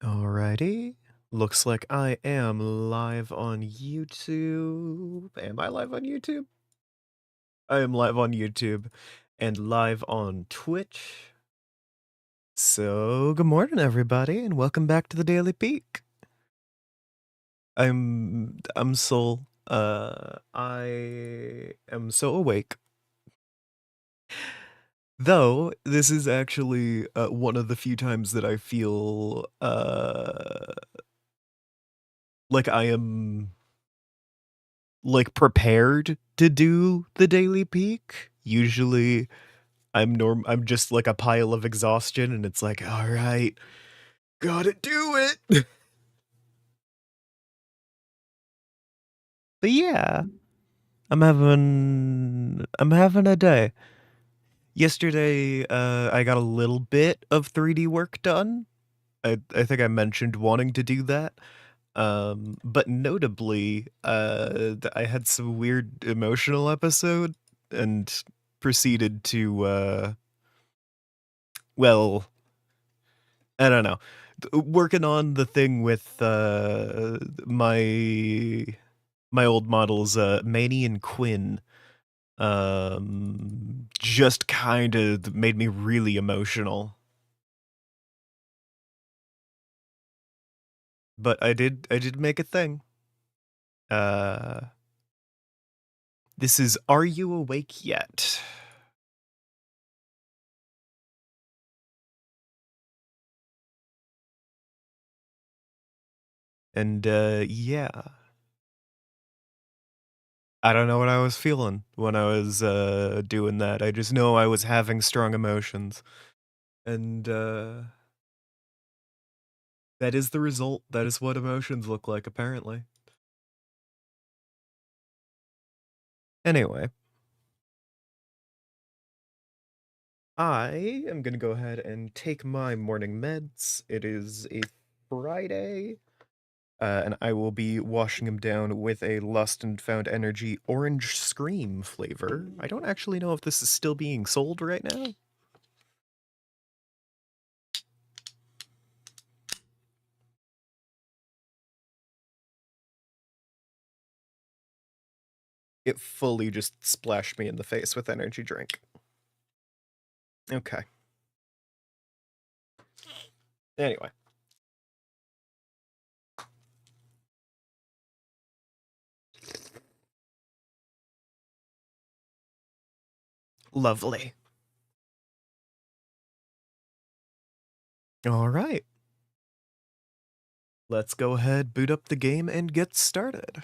Alrighty. Looks like I am live on YouTube. Am I live on YouTube? I am live on YouTube and live on Twitch. So, good morning, everybody, and welcome back to the Daily Peak. I'm Soul. I am so awake. Though this is actually one of the few times that I feel like I am prepared to do the Daily Peak. Usually I'm just like a pile of exhaustion and it's like, all right, gotta do it. But yeah, I'm having a day. Yesterday, I got a little bit of 3D work done. I think I mentioned wanting to do that. But notably, I had some weird emotional episode and proceeded to, well, I don't know. Working on the thing with my old models, Manny and Quinn, just kind of made me really emotional. But I did make a thing. Uh, this is Are You Awake Yet? And yeah. I don't know what I was feeling when I was doing that. I just know I was having strong emotions. And that is the result. That is what emotions look like, apparently. Anyway, I am going to go ahead and take my morning meds. It is a Friday, and I will be washing them down with a Lust and Found Energy Orange Scream flavor. I don't actually know if this is still being sold right now. It fully just splashed me in the face with energy drink. Okay. Anyway. Lovely. All right. Let's go ahead, boot up the game, and get started.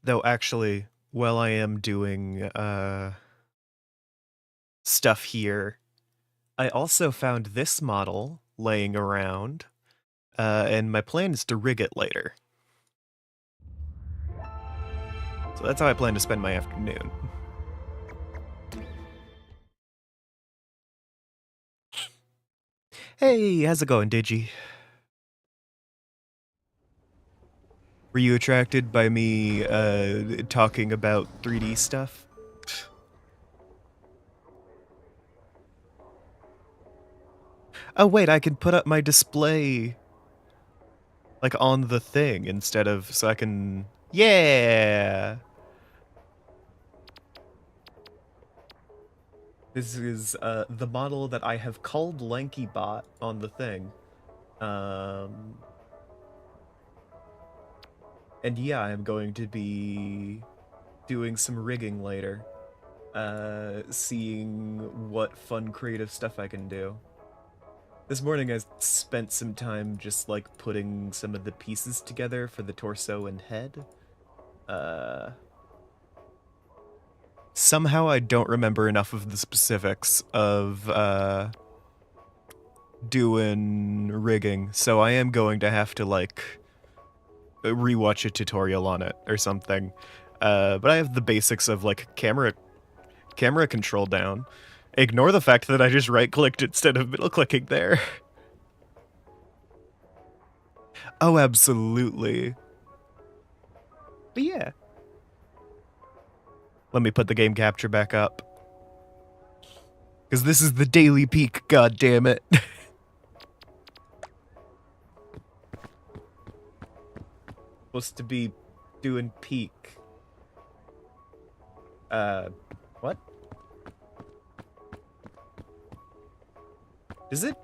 Though actually, while I am doing stuff here, I also found this model laying around, and my plan is to rig it later. So that's how I plan to spend my afternoon. Hey, how's it going, Digi? Were you attracted by me talking about 3D stuff? Oh wait, I can put up my display like on the thing instead of so I can yeah. This is the model that I have called LankyBot on the thing. And yeah, I'm going to be doing some rigging later. Seeing what fun creative stuff I can do. This morning I spent some time just like putting some of the pieces together for the torso and head. Somehow I don't remember enough of the specifics of doing rigging, so I am going to have to like rewatch a tutorial on it or something. But I have the basics of like camera control down. Ignore the fact that I just right-clicked instead of middle-clicking there. Oh, absolutely. But yeah. Let me put the game capture back up. Because this is the daily peak, god damn it. Supposed to be doing peak. What? Is it?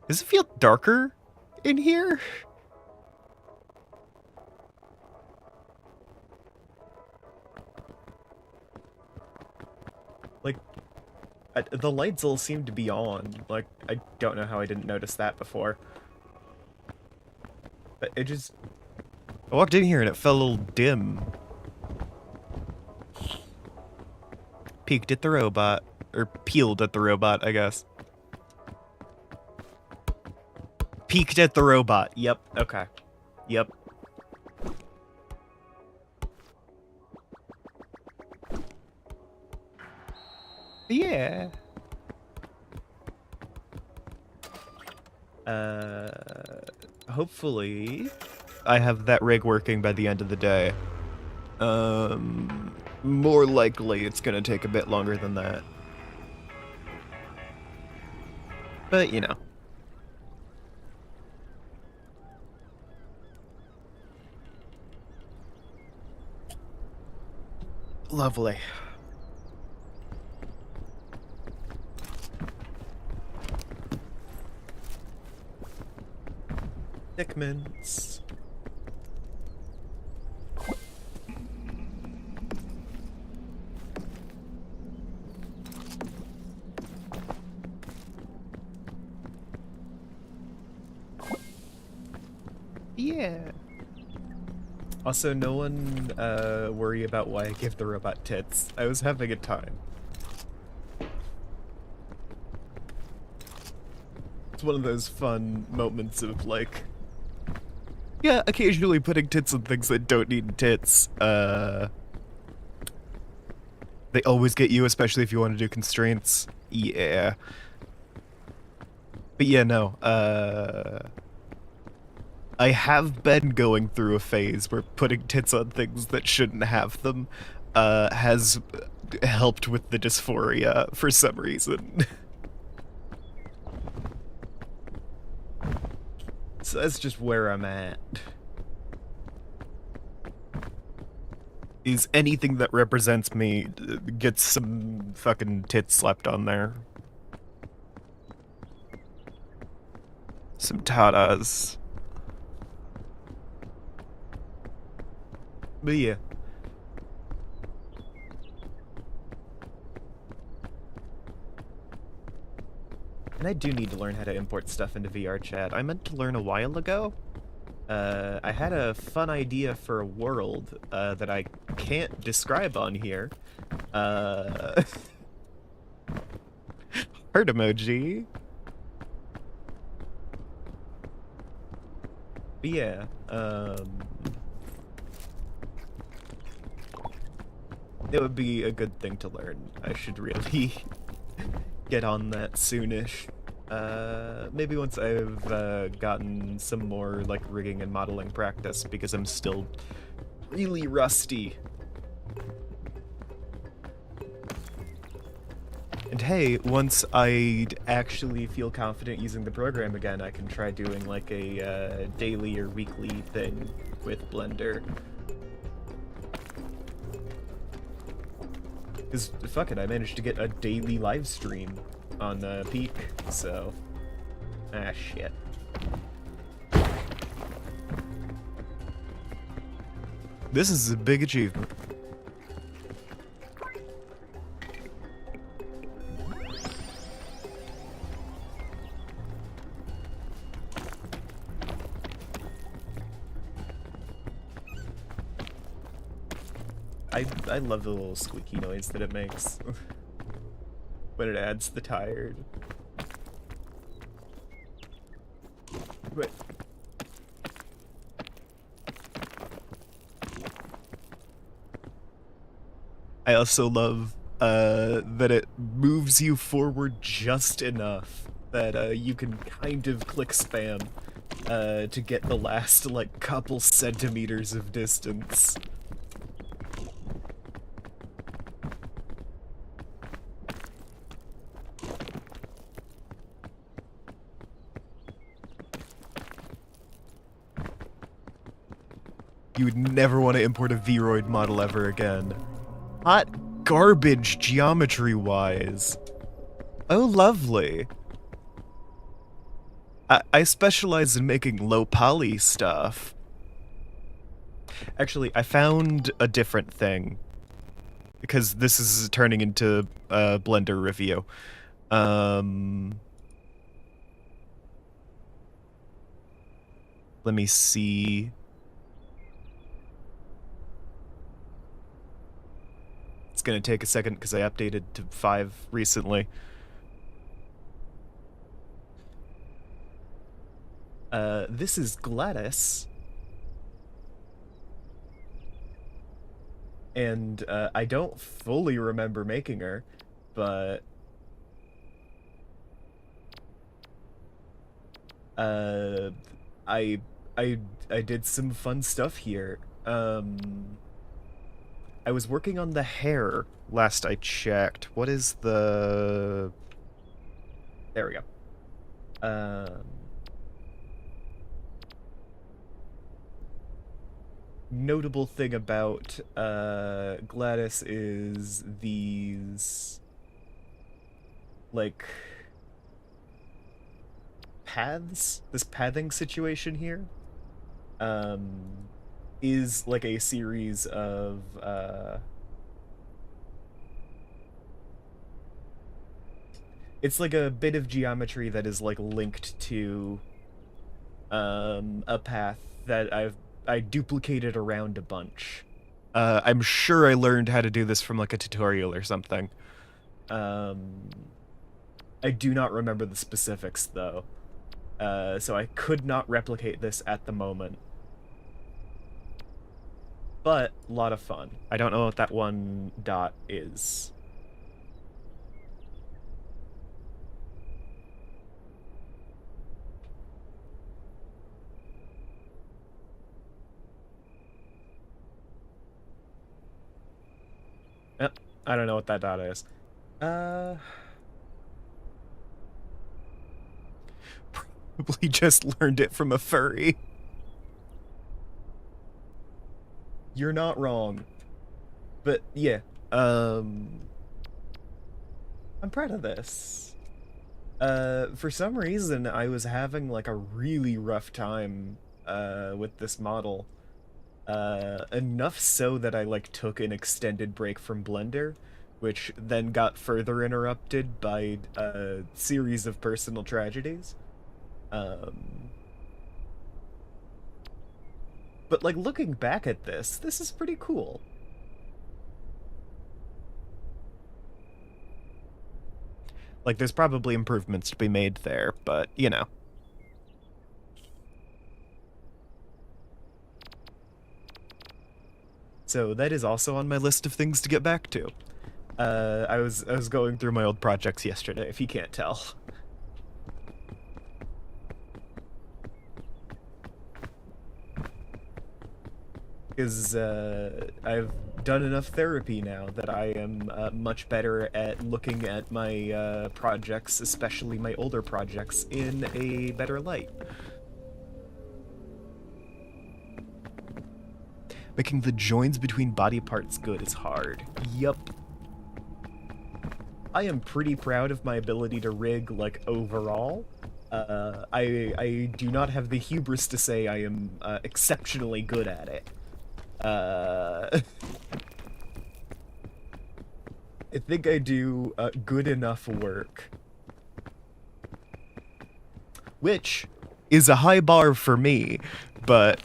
Does it feel darker in here? Like, the lights all seem to be on. Like, I don't know how I didn't notice that before. But it just... I walked in here and it felt a little dim. Peeked at the robot. Or peeled at the robot, I guess. Peeked at the robot. Yep, okay. Yep. Yeah. Hopefully I have that rig working by the end of the day. More likely it's gonna take a bit longer than that. But, you know. Lovely. Thick mints. Yeah. Also, no one worry about why I give the robot tits. I was having a time. It's one of those fun moments of like, yeah, occasionally putting tits on things that don't need tits. They always get you, especially if you want to do constraints. Yeah. But yeah, no, I have been going through a phase where putting tits on things that shouldn't have them, has helped with the dysphoria for some reason. So that's just where I'm at. Is anything that represents me gets some fucking tits slapped on there. Some tatas. But yeah. And I do need to learn how to import stuff into VR chat. I meant to learn a while ago. I had a fun idea for a world that I can't describe on here. Heart emoji. But yeah, it would be a good thing to learn. I should really get on that soonish. Maybe once I've gotten some more like rigging and modeling practice, because I'm still really rusty. And hey, once I actually feel confident using the program again, I can try doing like a daily or weekly thing with Blender. Because, fuck it, I managed to get a daily live stream on Peak, so... Ah, shit. This is a big achievement. I love the little squeaky noise that it makes when it adds the tired. Wait. I also love that it moves you forward just enough that you can kind of click spam to get the last like couple centimeters of distance. You would never want to import a Vroid model ever again. Hot garbage geometry-wise. Oh, lovely. I specialize in making low-poly stuff. Actually, I found a different thing. Because this is turning into a Blender review. Let me see. It's gonna take a second because I updated to 5 recently. This is Gladys. And I don't fully remember making her, but I did some fun stuff here. I was working on the hair last I checked. What is the... There we go. Notable thing about Gladys is these, like, paths. This pathing situation here is like a series of it's like a bit of geometry that is like linked to a path that I duplicated around a bunch. I'm sure I learned how to do this from like a tutorial or something. I do not remember the specifics though, so I could not replicate this at the moment. But a lot of fun. I don't know what that one dot is. Yep, I don't know what that dot is. Probably just learned it from a furry. You're not wrong. But yeah, I'm proud of this. For some reason, I was having like a really rough time with this model. Enough so that I like took an extended break from Blender, which then got further interrupted by a series of personal tragedies. But like looking back at this is pretty cool. Like there's probably improvements to be made there, but you know. So that is also on my list of things to get back to. I was going through my old projects yesterday, if you can't tell. Because I've done enough therapy now that I am much better at looking at my projects, especially my older projects, in a better light. Making the joins between body parts good is hard. Yup. I am pretty proud of my ability to rig, like, overall. I do not have the hubris to say I am exceptionally good at it. I think I do good enough work. Which is a high bar for me, but...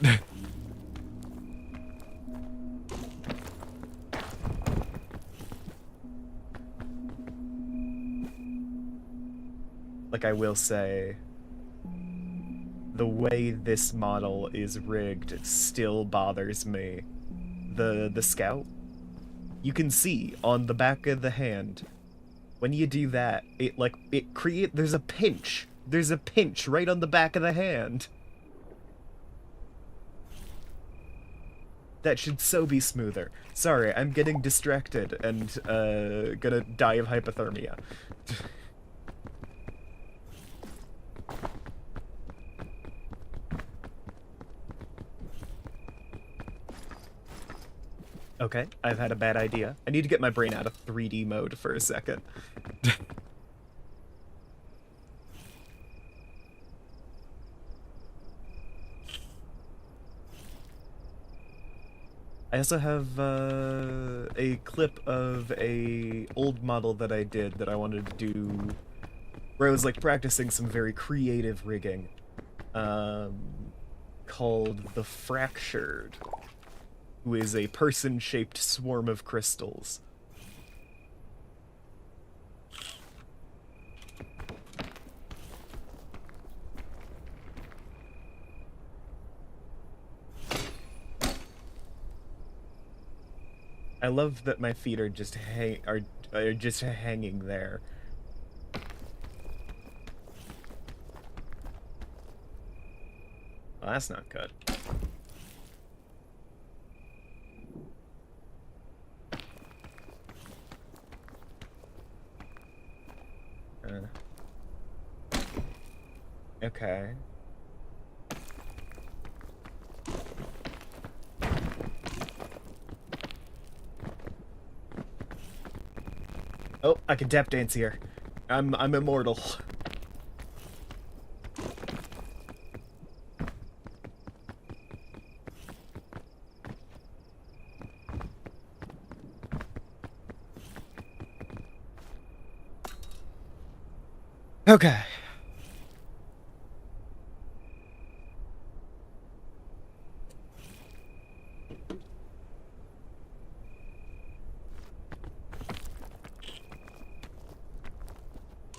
like, I will say, the way this model is rigged still bothers me. The scout, you can see on the back of the hand, when you do that, there's a pinch. There's a pinch right on the back of the hand. That should so be smoother. Sorry, I'm getting distracted and gonna die of hypothermia. Okay, I've had a bad idea. I need to get my brain out of 3D mode for a second. I also have a clip of a old model that I did that I wanted to do, where I was like practicing some very creative rigging, called the Fractured, who is a person-shaped swarm of crystals. I love that my feet are just hanging there. Well, that's not good. Okay. Oh, I can tap dance here. I'm immortal. Okay.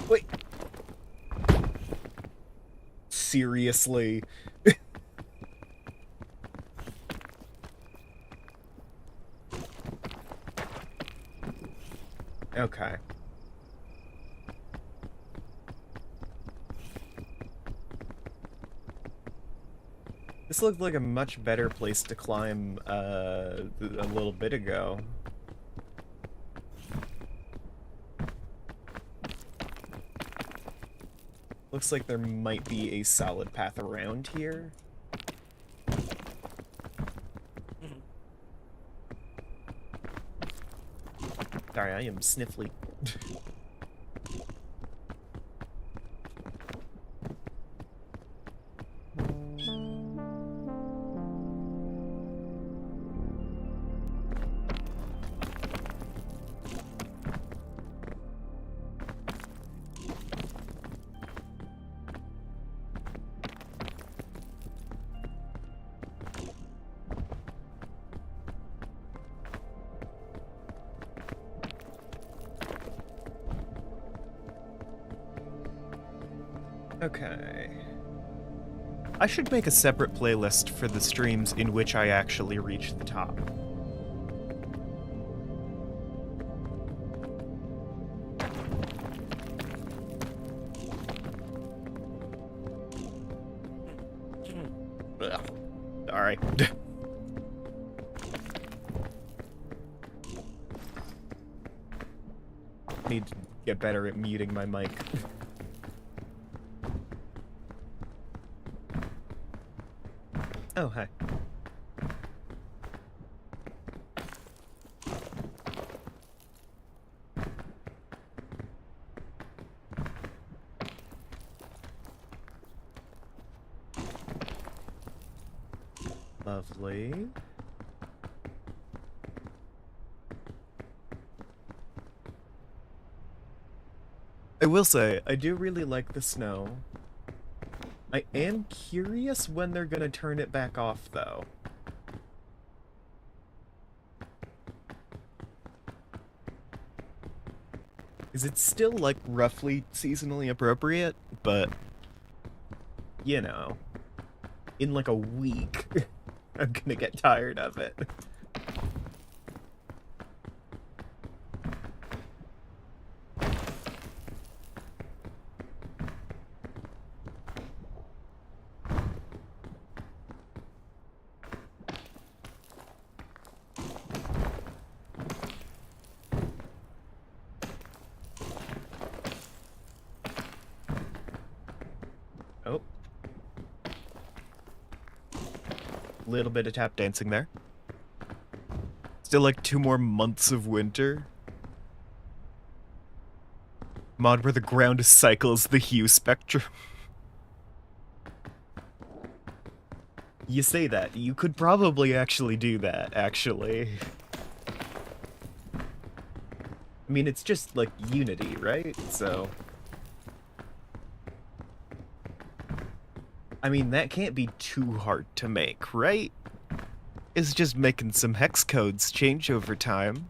Wait. Seriously? Okay. This looked like a much better place to climb a little bit ago. Looks like there might be a solid path around here. Sorry, I am sniffly. Okay. I should make a separate playlist for the streams in which I actually reach the top. Ugh. Sorry. Need to get better at muting my mic. Oh, hi. Lovely. I will say, I do really like the snow. I am curious when they're gonna turn it back off, though. Is it still, like, roughly seasonally appropriate? But, you know, in like a week, I'm gonna get tired of it. Oh. Little bit of tap dancing there. Still like 2 more months of winter. Mod where the ground cycles the hue spectrum. You say that. You could probably actually do that, actually. I mean, it's just, like, Unity, right? So... I mean, that can't be too hard to make, right? It's just making some hex codes change over time.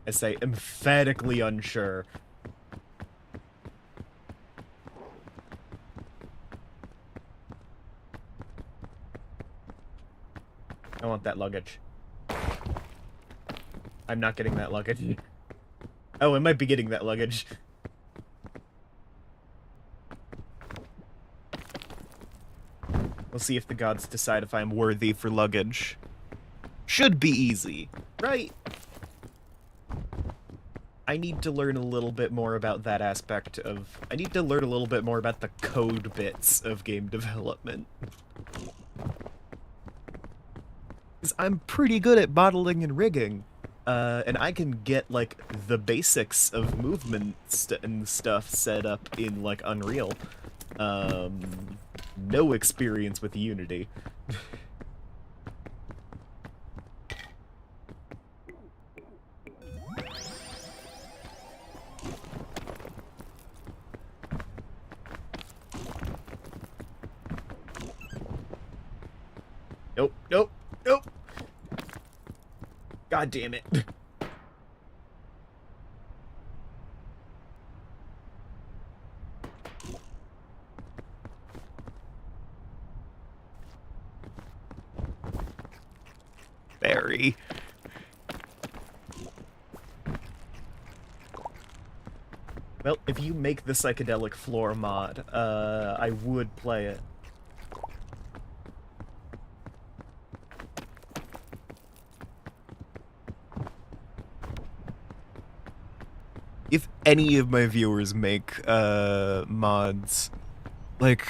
I say emphatically unsure. I want that luggage. I'm not getting that luggage. Oh, I might be getting that luggage. We'll see if the gods decide if I'm worthy for luggage. Should be easy, right? I need to learn a little bit more about that aspect of... I need to learn a little bit more about the code bits of game development. Because I'm pretty good at modeling and rigging. And I can get, like, the basics of movement and stuff set up in, like, Unreal. No experience with Unity. Nope, nope, nope! God damn it. Very. Well, if you make the psychedelic floor mod, I would play it. If any of my viewers make, mods, like...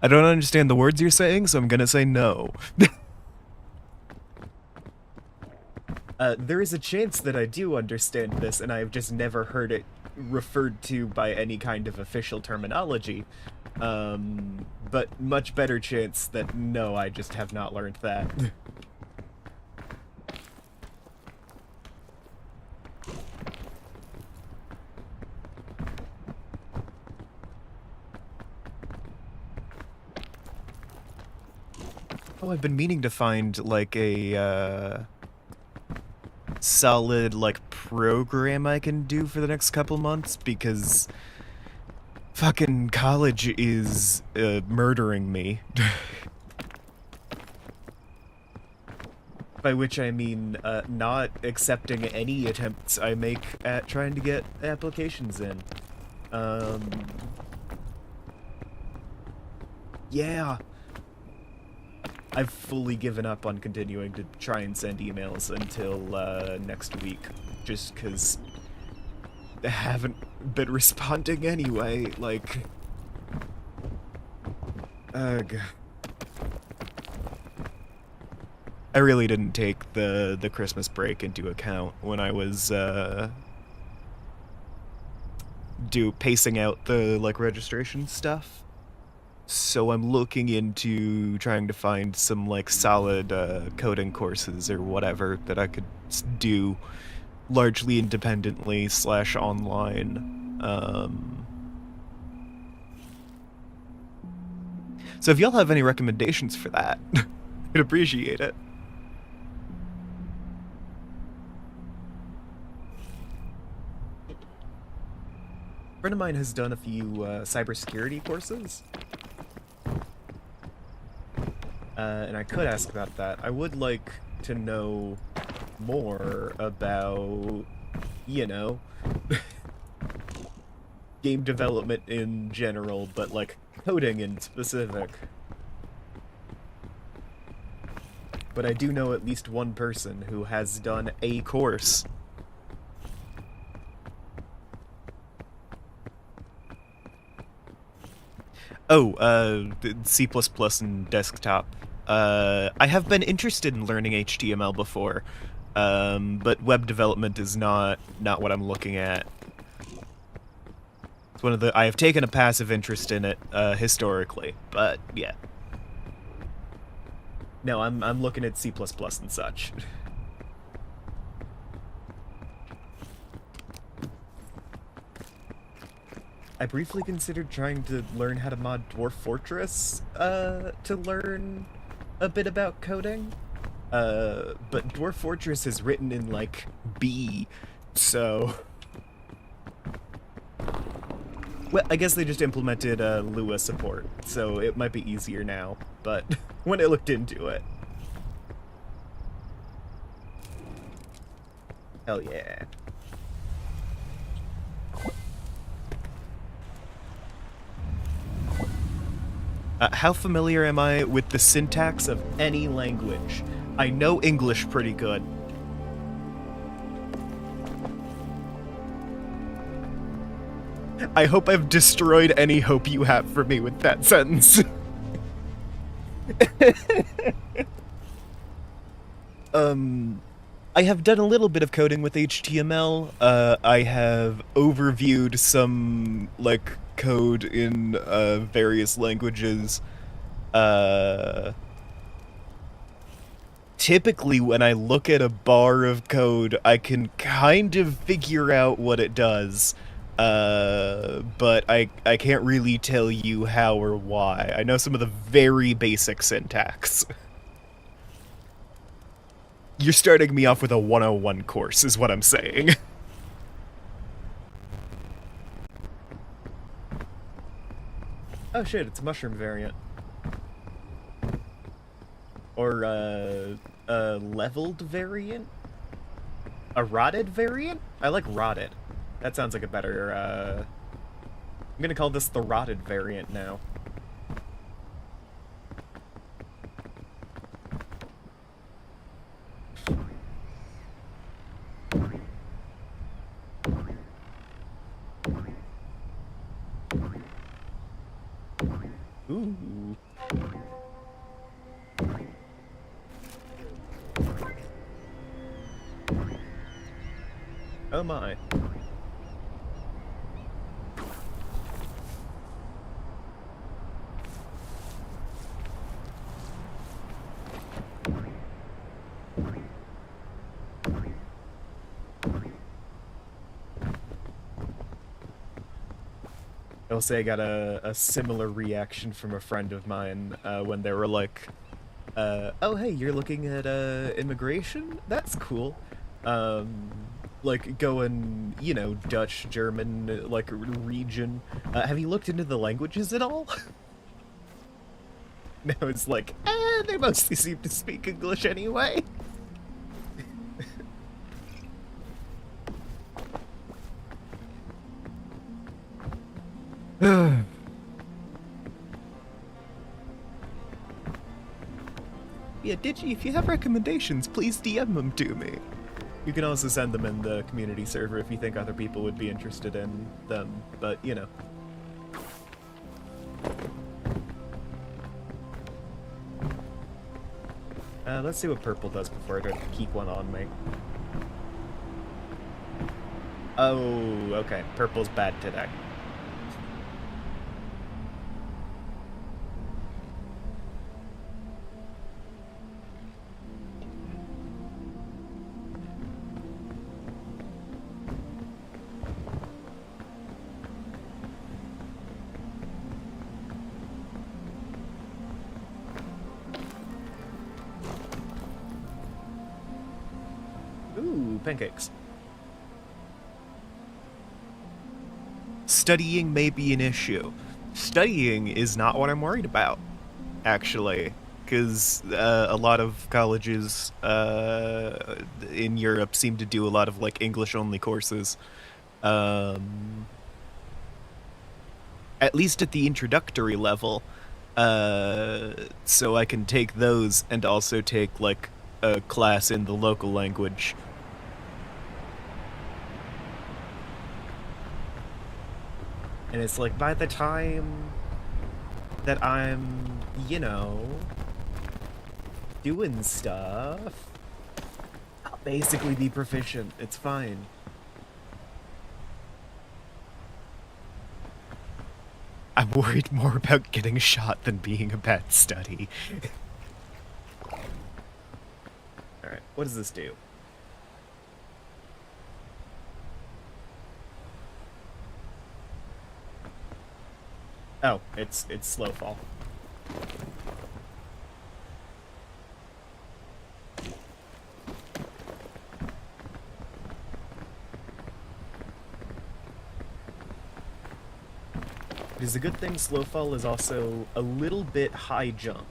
I don't understand the words you're saying, so I'm gonna say no. There is a chance that I do understand this, and I've just never heard it referred to by any kind of official terminology. But much better chance that no, I just have not learned that. Oh, I've been meaning to find, like, a, solid, like, program I can do for the next couple months, because fucking college is, murdering me. By which I mean, not accepting any attempts I make at trying to get applications in. Yeah. I've fully given up on continuing to try and send emails until, next week, just 'cause I haven't been responding anyway, like... Ugh. I really didn't take the Christmas break into account when I was, pacing out the, like, registration stuff. So I'm looking into trying to find some, like, solid, coding courses or whatever that I could do largely independently / online. So if y'all have any recommendations for that, I'd appreciate it. A friend of mine has done a few, cybersecurity courses. And I could ask about that. I would like to know more about, you know, game development in general, but, like, coding in specific. but I do know at least one person who has done a course. Oh, C++ and desktop. I have been interested in learning HTML before, but web development is not what I'm looking at. It's one of the I have taken a passive interest in it historically, but yeah. No, I'm looking at C++ and such. I briefly considered trying to learn how to mod Dwarf Fortress to learn a bit about coding. But Dwarf Fortress is written in, like, B, so... Well, I guess they just implemented Lua support, so it might be easier now, but when I looked into it... Hell yeah. How familiar am I with the syntax of any language? I know English pretty good. I hope I've destroyed any hope you have for me with that sentence. I have done a little bit of coding with HTML. I have overviewed some, like, code in various languages. Typically, when I look at a bar of code, I can kind of figure out what it does. But I can't really tell you how or why. I know some of the very basic syntax. You're starting me off with a 101 course, is what I'm saying. Oh shit, it's a mushroom variant. Or, a leveled variant? A rotted variant? I like rotted. That sounds like a better, I'm gonna call this the rotted variant now. Ooh. Oh my. I'll say I got a similar reaction from a friend of mine when they were like, oh hey, you're looking at immigration? That's cool. Like going, you know, Dutch, German, like region. Have you looked into the languages at all? No, it's like, they mostly seem to speak English anyway. Yeah, Digi, if you have recommendations, please DM them to me. You can also send them in the community server if you think other people would be interested in them, but, you know. Let's see what purple does before I try to keep one on me. Oh, okay. Purple's bad today. Ooh, pancakes. Studying may be an issue. Studying is not what I'm worried about, actually, because a lot of colleges in Europe seem to do a lot of, like, English-only courses. At least at the introductory level. so I can take those and also take, like, a class in the local language. And it's like, by the time that I'm, you know, doing stuff, I'll basically be proficient. It's fine. I'm worried more about getting shot than being a bad study. Alright, what does this do? Oh, it's slow fall. It is a good thing slow fall is also a little bit high jump.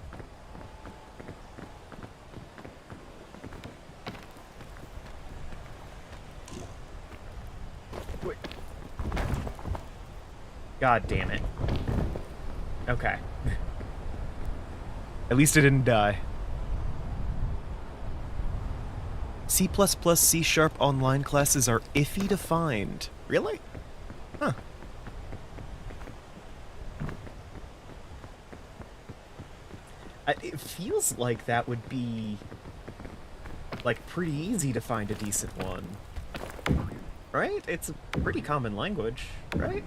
Wait. God damn it. Okay. At least I didn't die. C++, C# online classes are iffy to find. Really? Huh. It feels like that would be, like, pretty easy to find a decent one. Right? It's a pretty common language, right?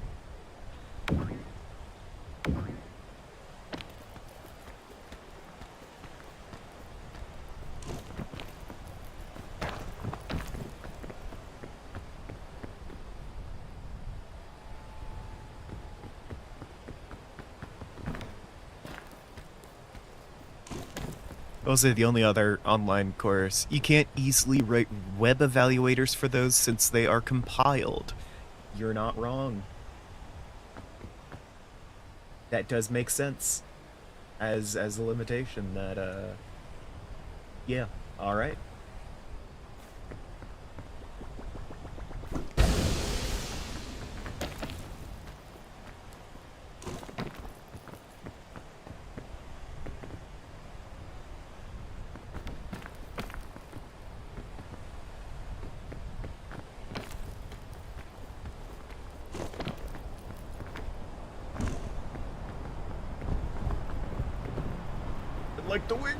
Also, the only other online course, you can't easily write web evaluators for those since they are compiled. You're not wrong. That does make sense as a limitation that, yeah, alright. Like the wind.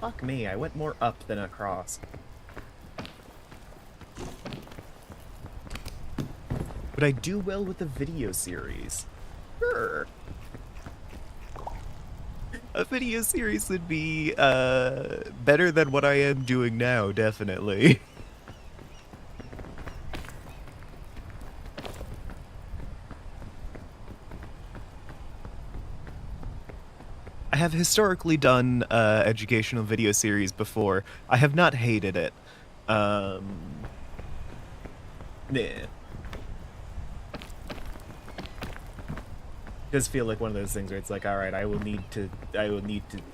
Fuck me, I went more up than across. But I do well with the video series. Sure. A video series would be, better than what I am doing now, definitely. I have historically done educational video series before. I have not hated it. Nah. It does feel like one of those things where it's like, all right, I will need to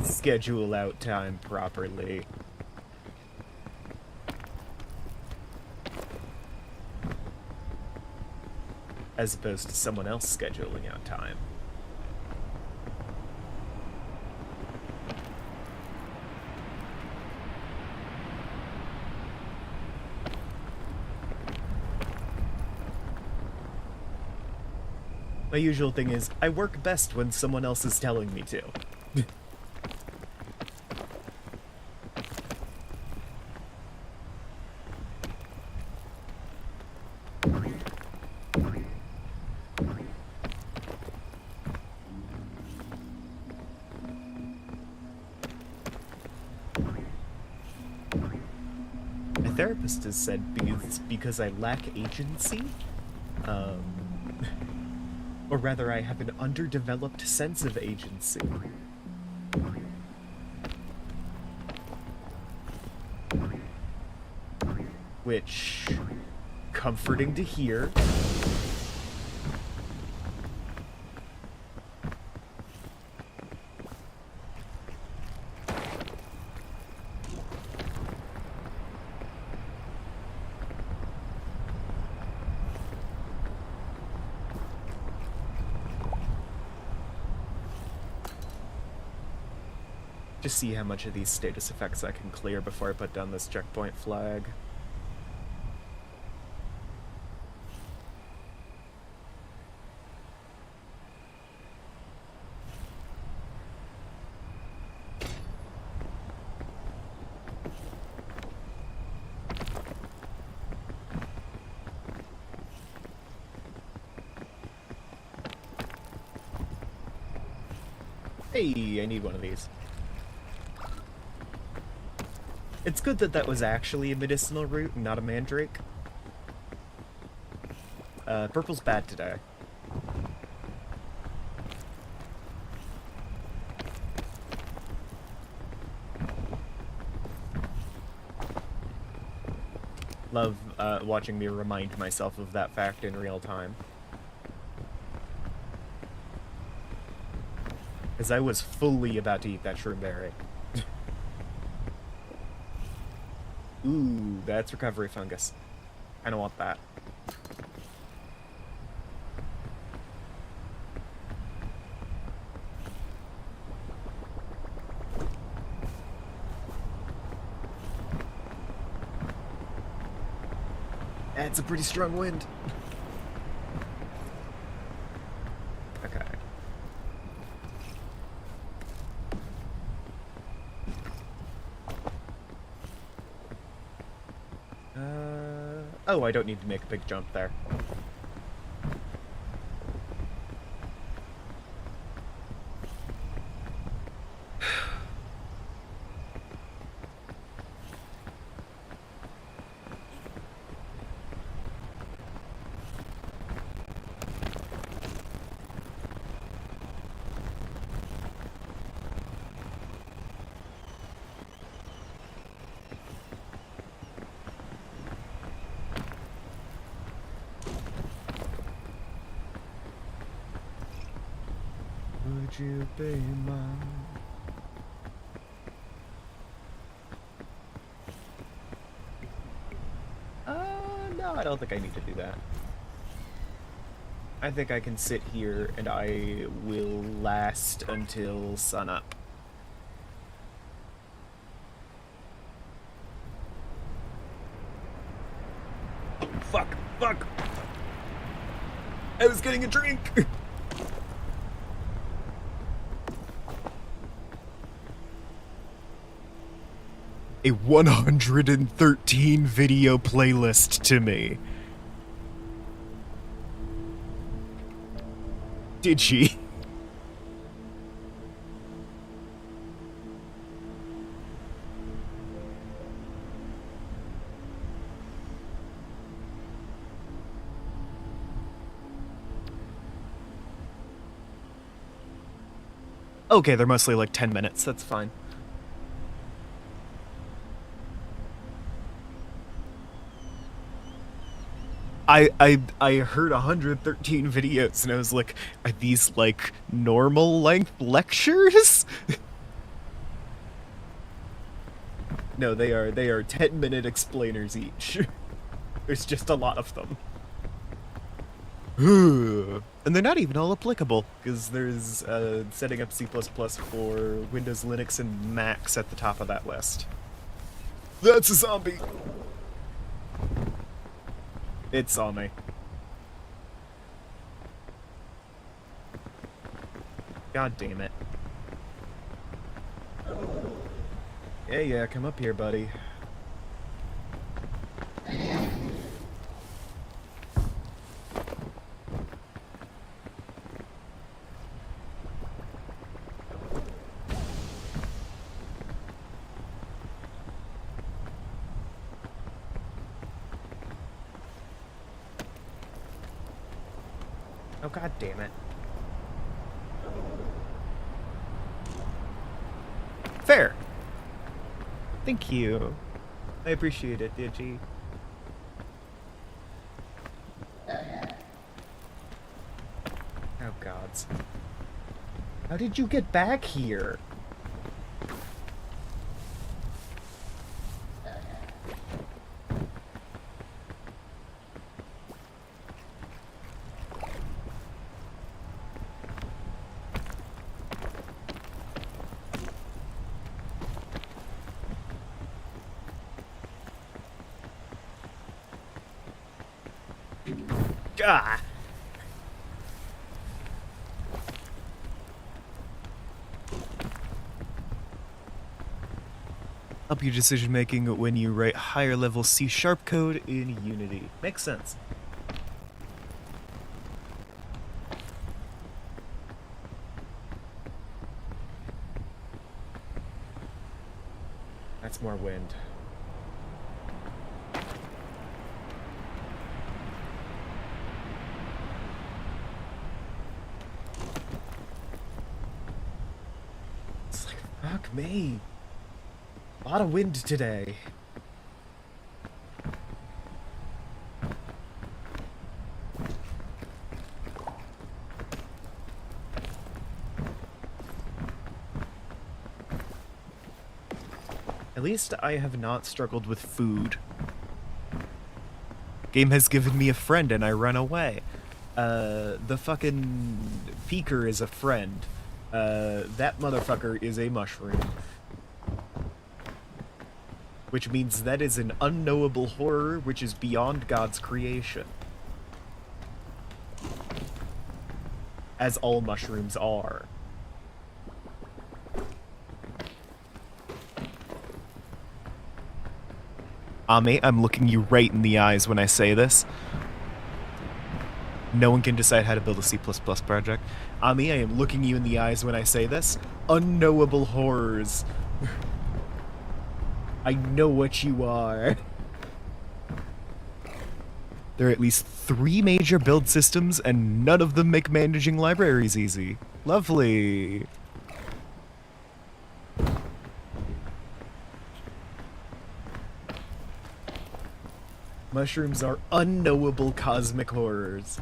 schedule out time properly. As opposed to someone else scheduling out time. My usual thing is, I work best when someone else is telling me to. My therapist has said because I lack agency, or rather, I have an underdeveloped sense of agency. Which, comforting to hear. Just see how much of these status effects I can clear before I put down this checkpoint flag. Hey, I need one of these. It's good that that was actually a medicinal root and not a mandrake. Purple's bad today. Love watching me remind myself of that fact in real time. Because I was fully about to eat that shroom berry. Ooh, that's recovery fungus. I don't want that. That's a pretty strong wind. Okay. Oh, I don't need to make a big jump there. Would you be mine? No, I don't think I need to do that. I think I can sit here and I will last until sunup. Oh, fuck! Fuck! I was getting a drink! A 113 video playlist to me. Did she? Okay, they're mostly like 10 minutes, that's fine. I heard 113 videos and I was like, are these like normal length lectures? No, they are 10-minute explainers each. There's just a lot of them. And they're not even all applicable, because there's setting up C++ for Windows, Linux, and Macs at the top of that list. That's a zombie! It saw me. God damn it. Yeah, come up here, buddy. Oh, god damn it. Fair. Thank you. I appreciate it, Digi. Oh, gods. How did you get back here? Ah! Help your decision making when you write higher level C# code in Unity. Makes sense. That's more wind. It's like, fuck me. A lot of wind today. At least I have not struggled with food. Game has given me a friend and I run away. The fucking Feeker is a friend. That motherfucker is a mushroom. Which means that is an unknowable horror which is beyond God's creation. As all mushrooms are. Mate, I'm looking you right in the eyes when I say this. No one can decide how to build a C++ project. Ami, I am looking you in the eyes when I say this. Unknowable horrors. I know what you are. There are at least 3 major build systems, and none of them make managing libraries easy. Lovely. Mushrooms are unknowable cosmic horrors.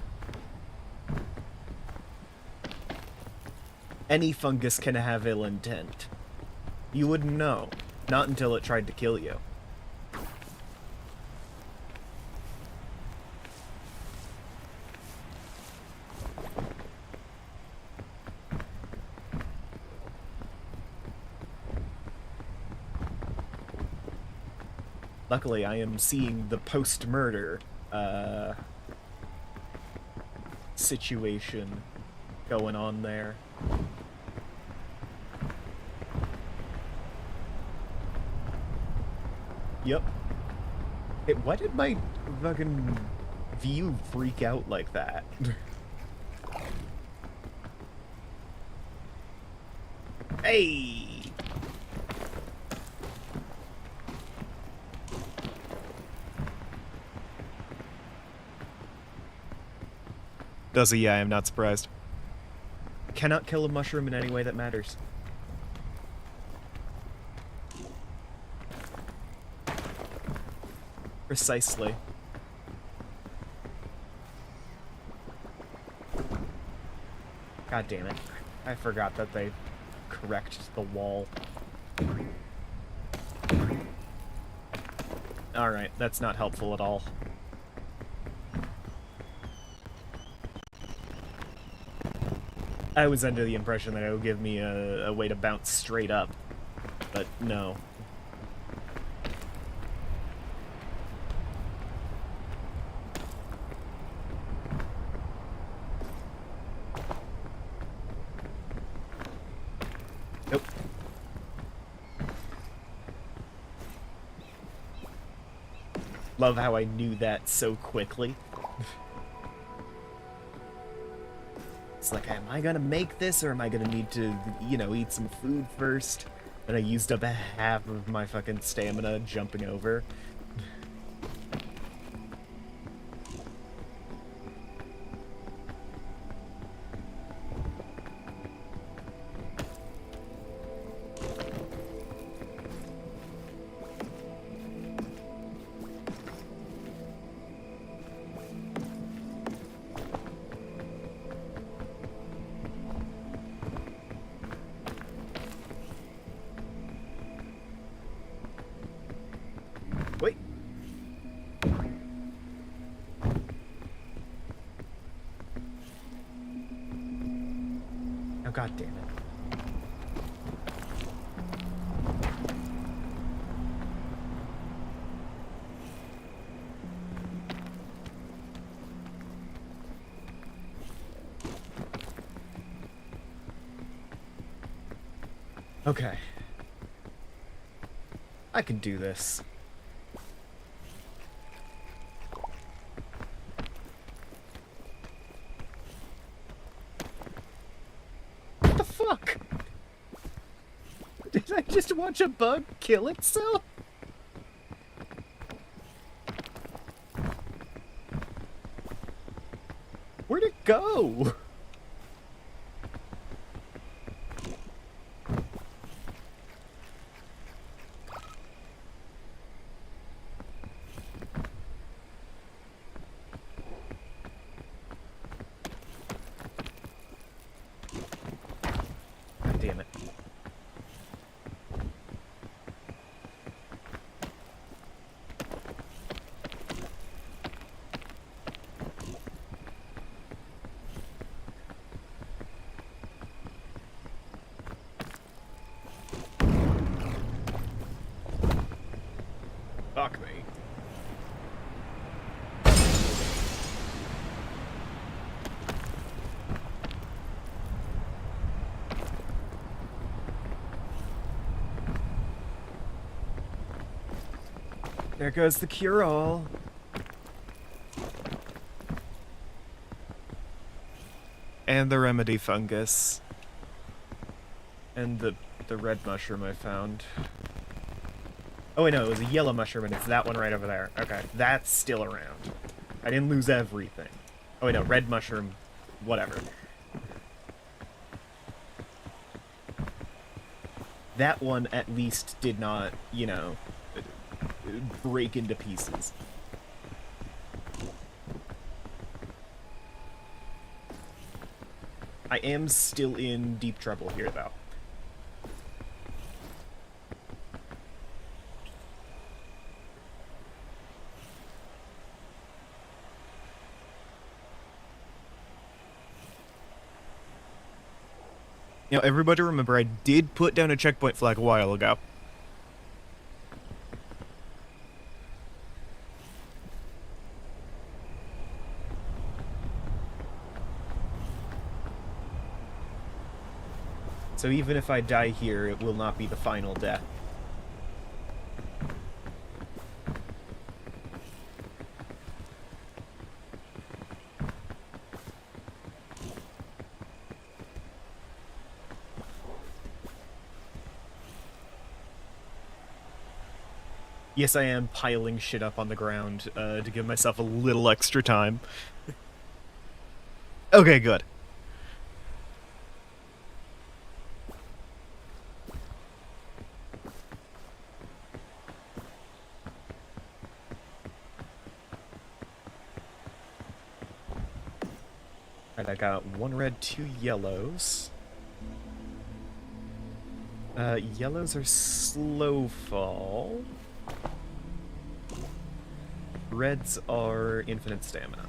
Any fungus can have ill intent. You wouldn't know. Not until it tried to kill you. Luckily, I am seeing the post-murder, situation going on there. Yep. Hey, why did my fucking view freak out like that? Hey! Does he? Yeah, I am not surprised. Cannot kill a mushroom in any way that matters. Precisely. God damn it. I forgot that they correct the wall. Alright, that's not helpful at all. I was under the impression that it would give me a way to bounce straight up, but no. Nope. Love how I knew that so quickly. It's like, am I gonna make this, or am I gonna need to, you know, eat some food first? And I used up half of my fucking stamina jumping over. Wait. Oh, god damn it. Okay. I can do this. What the fuck? Did I just watch a bug kill itself? Where'd it go? God damn it. Fuck me. There goes the cure-all. And the remedy fungus. And the red mushroom I found. Oh wait, no, it was a yellow mushroom and it's that one right over there. Okay, that's still around. I didn't lose everything. Oh wait, no, red mushroom, whatever. That one at least did not, you know, break into pieces. I am still in deep trouble here, though. You know, everybody remember I did put down a checkpoint flag a while ago. So even if I die here, it will not be the final death. Yes, I am piling shit up on the ground to give myself a little extra time. Okay, good. Alright, I got one red, two yellows. Yellows are slow fall. Reds are infinite stamina.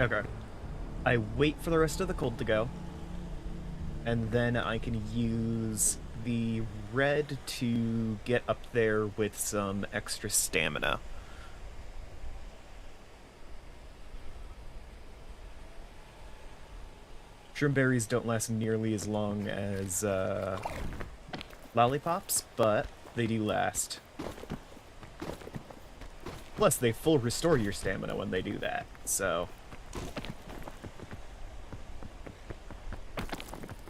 Okay. I wait for the rest of the cold to go. And then I can use the red to get up there with some extra stamina. Shroom berries don't last nearly as long as lollipops, but they do last. Plus, they full restore your stamina when they do that, so...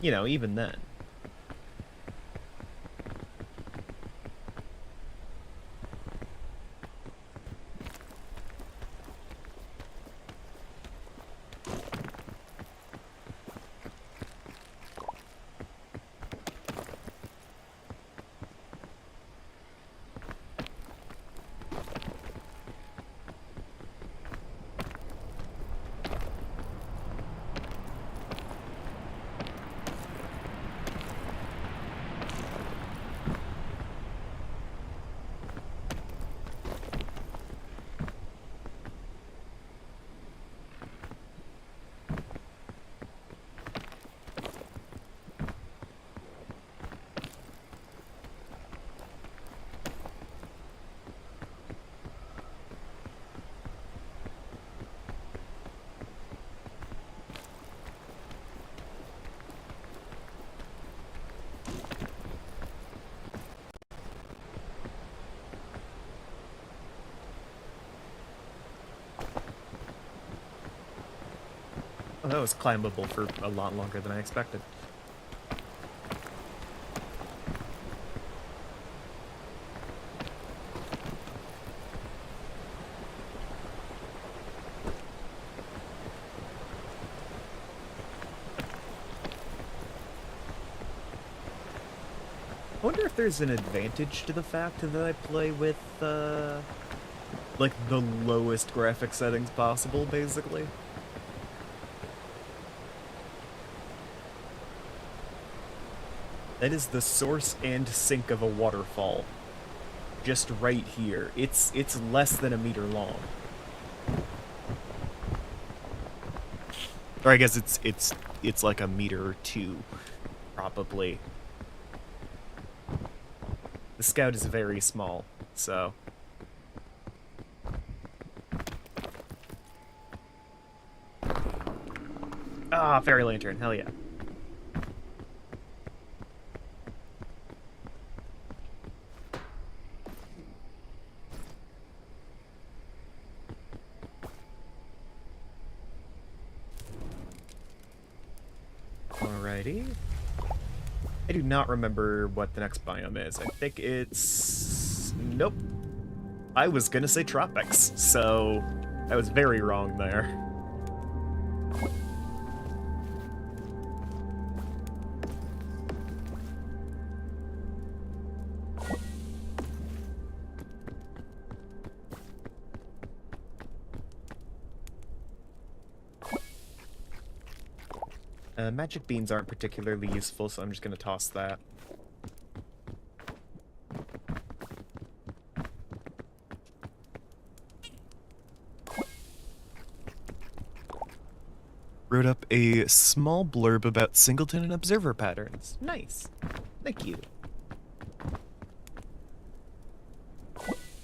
You know, even then. Well, that was climbable for a lot longer than I expected. I wonder if there's an advantage to the fact that I play with, like, the lowest graphic settings possible, basically. That is the source and sink of a waterfall. Just right here. It's less than a meter long. Or I guess it's like a meter or two, probably. The Scout is very small, so... Ah, fairy lantern, hell yeah. Alrighty. I do not remember what the next biome is. I think it's... Nope. I was gonna say tropics, so I was very wrong there. Magic beans aren't particularly useful, so I'm just gonna toss that. Wrote up a small blurb about singleton and observer patterns. Nice. Thank you.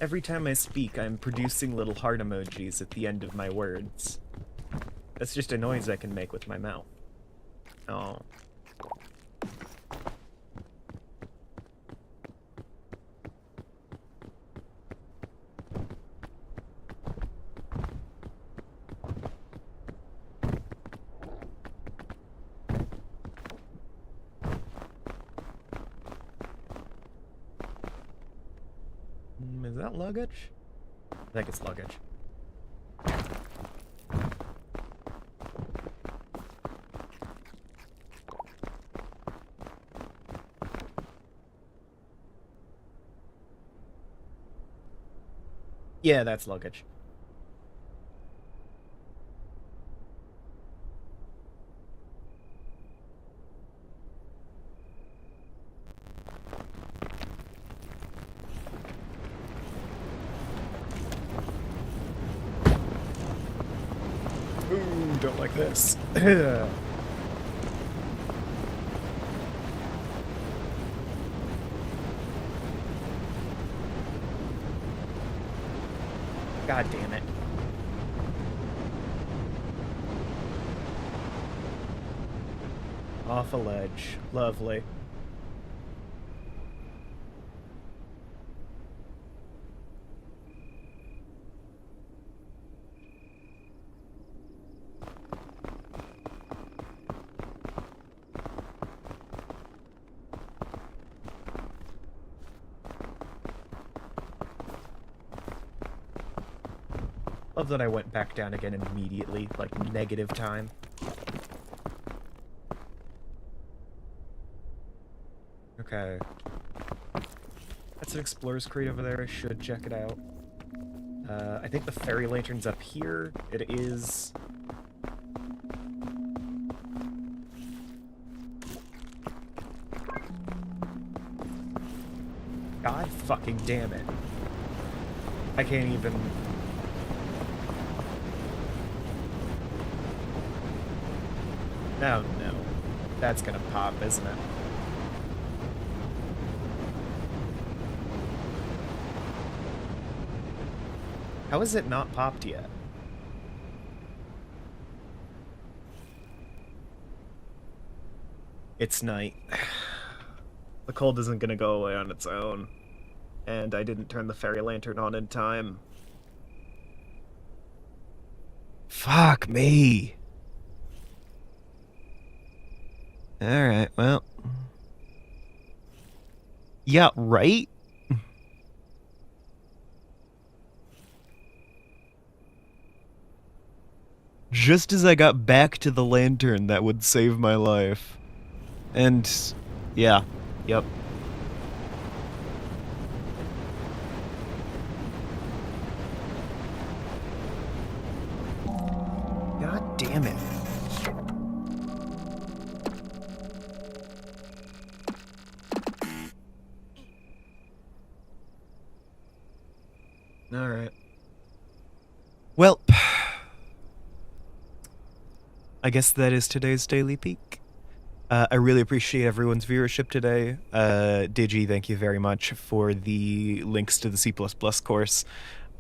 Every time I speak, I'm producing little heart emojis at the end of my words. That's just a noise I can make with my mouth. Oh. Is that luggage? I think it's luggage. Yeah, that's luggage. Ooh, don't like this. God damn it. Off a ledge. Lovely. Love that I went back down again immediately, like negative time. Okay. That's an explorer's crate over there. I should check it out. I think the fairy lantern's up here. It is. God fucking damn it. I can't even... Oh no. That's gonna pop, isn't it? How is it not popped yet? It's night. The cold isn't gonna go away on its own. And I didn't turn the fairy lantern on in time. Fuck me. Alright, well. Yeah, right? Just as I got back to the lantern that would save my life. And, yeah, yep. God damn it. Alright. Well, I guess that is today's Daily Peak. I really appreciate everyone's viewership today. Digi, thank you very much for the links to the C++ course.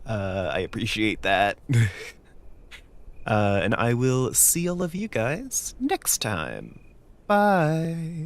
I appreciate that. And I will see all of you guys next time. Bye.